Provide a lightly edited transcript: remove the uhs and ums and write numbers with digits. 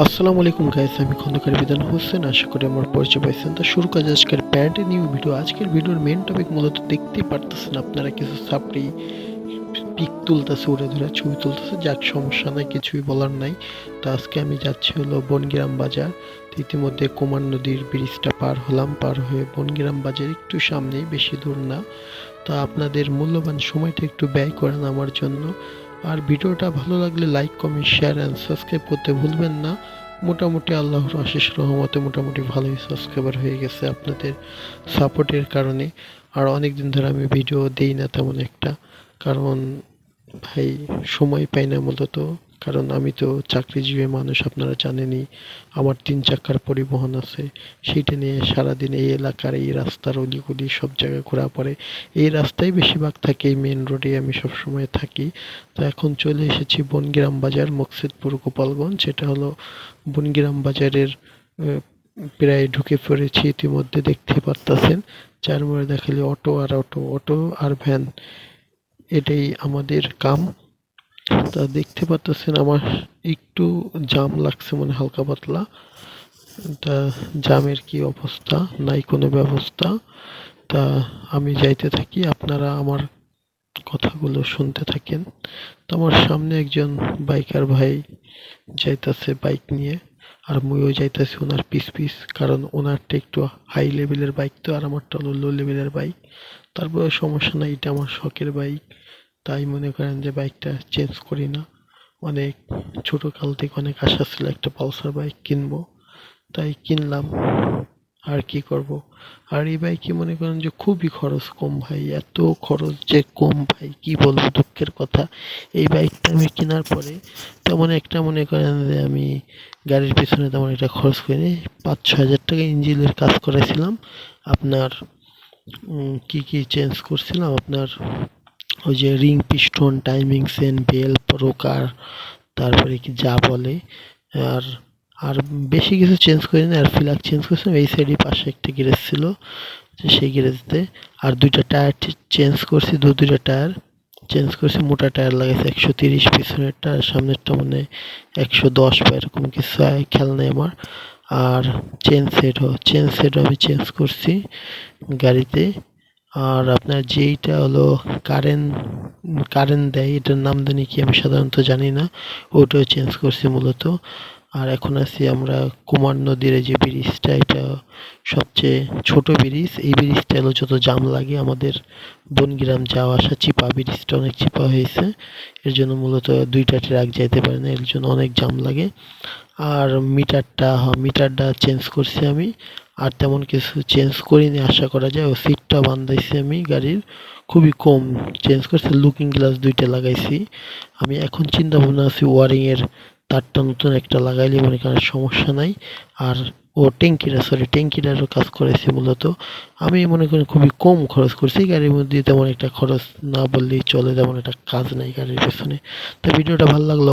আসসালামু আলাইকুম গাইস, আমি খন্দকার বিধান হোসেন। আশা করি আমার পরিচয় পাইছেন। তো শুরু কাজ আজকের ব্র্যান্ড নিউ ভিডিও। আজকের ভিডিওর মেন টপিক মূলত দেখতেই পারতেছেন আপনারা, কিছু সাপ্রি পিক তুলতেছে, উড়ে ধরে ছবি তুলতেছে। যাক, সমস্যা নাই, কিছুই বলার নাই। তো আজকে আমি যাচ্ছি হলো বনগ্রাম বাজার। তো ইতিমধ্যে কুমার নদীর ব্রিজটা পার হলাম, পার হয়ে বনগ্রাম বাজার একটু সামনেই, বেশি দূর না। তো আপনাদের মূল্যবান সময়টা একটু ব্যয় করেন আমার জন্য। আর ভিডিওটা ভালো লাগলে like, comment, share and subscribe করতে ভুলবেন না। মোটামুটি আল্লাহর অশেষ রহমতে মোটামুটি ভালোই সাবস্ক্রাইবার হয়ে গেছে আপনাদের সাপোর্টের কারণে। আর অনেক দিন ধরে আমি ভিডিও দেই না তেমন একটা, কারণ ভাই সময় পাই না মূলত। কারণ আমি তো চাকরিজীবী মানুষ, আপনারা জানেনই। আমার ৩ চাকার পরিবহন আছে, সেইটা নিয়ে সারাদিন এই এলাকার এই রাস্তার অলিগলি সব জায়গায় ঘোরা পড়ে। এই রাস্তায় বেশিরভাগ থাকি, এই মেন রোডে আমি সবসময় থাকি। তো এখন চলে এসেছি বনগ্রাম বাজার, মকসিদপুর, গোপালগঞ্জ। এটা হলো বনগ্রাম বাজারের প্রায় ঢুকে পড়েছি ইতিমধ্যে, দেখতে পারতেছেন। চার মোড়ে দেখালে অটো আর অটো, অটো আর ভ্যান, এটাই আমাদের কাম। তা দেখতে পারতেছেন আমার একটু জাম লাগছে, মানে হালকা পাতলা। তা জামের কি অবস্থা, নাই কোনো ব্যবস্থা। তা আমি যাইতে থাকি, আপনারা আমার কথাগুলো শুনতে থাকেন। তো আমার সামনে একজন বাইকার ভাই যাইতাছে বাইক নিয়ে, আর মুইও যাইতাছি ওনার পিছ পিছ। কারণ ওনারটা একটু হাই লেভেলের বাইক, তো আর আমারটা হলো লো লেভেলের বাইক। তারপরে সমস্যা নাই, এটা আমার শখের বাইক। তাই মনে করেন যে বাইকটা চেঞ্জ করি না। অনেক ছোট কাল থেকে অনেক আশা ছিল একটা পালসার বাইক কিনবো, তাই কিনলাম। আর কি করব। আর এই বাইকে মনে করেন যে খুবই খরচ কম ভাই, এত খরচ যে কম ভাই, কি বলবো, দুঃখের কথা। এই বাইকটা আমি কেনার পরে তেমন একটা মনে করেন যে আমি গাড়ির পিছনে তেমন একটা খরচ করিনি। ৫-৬ হাজার টাকা ইঞ্জিনের কাজ করেছিলাম। আপনার কি কি চেঞ্জ করছিলাম, আপনার ওই যে ring piston, timing chain, belt, rocker, তারপরে কি যা বলে। আর আর বেশি কিছু চেঞ্জ করিনি। আর ফিলাক চেঞ্জ করছিলাম এই সাইডে, পাশে একটা গ্যারেজ ছিল, সেই গ্যারেজতে। আর 2টা টায়ার চেঞ্জ করছি, দুইটা টায়ার চেঞ্জ করছি। মোটা টায়ার লাগাইছি 130, পিছনেরটা আর সামনেরটা মানে 110 বা এরকম কিছু, খেয়াল নেই আমার। আর চেন সেটও আমি চেঞ্জ করছি গাড়িতে। আর আপনার যেইটা হলো কারেন্ট কারেন্ট দেয়, এটার নাম জানি কি, আমি সাধারণত জানি না। ওটাও চেঞ্জ করছি মূলত। আর এখন আছি আমরা কুমার নদীর এই যে ব্রিজটা, এটা সবচেয়ে ছোট ব্রিজ। এই ব্রিজটা হলো যত জাম লাগে আমাদের বনগ্রাম যাওয়া আসা, চিপা ব্রিজটা অনেক চিপা হয়েছে। এর জন্য মূলত 2টা ট্রাক যাইতে পারে না, এর জন্য অনেক জাম লাগে। আর মিটারটা চেঞ্জ করছি আমি। আর তেমন কিছু চেঞ্জ করিনি আশা করা যায়। ও সিটটা বান্ধাইছি আমি গাড়ির, খুবই কম চেঞ্জ করছি। লুকিং গ্লাস 2টা লাগাইছি আমি। এখন চিন্তা ভাবনা আছি ওয়ারিং এর তারটা নতুন একটা লাগাইলে মনে করেন সমস্যা নাই। আর ট্যাঙ্কিটারও কাজ করেছি মূলত। আমি মনে করি খুবই কম খরচ করছি গাড়ির মধ্যে, তেমন একটা খরচ না বললেই চলে, তেমন একটা কাজ নাই গাড়ির পেছনে। তো ভিডিওটা ভালো লাগলো।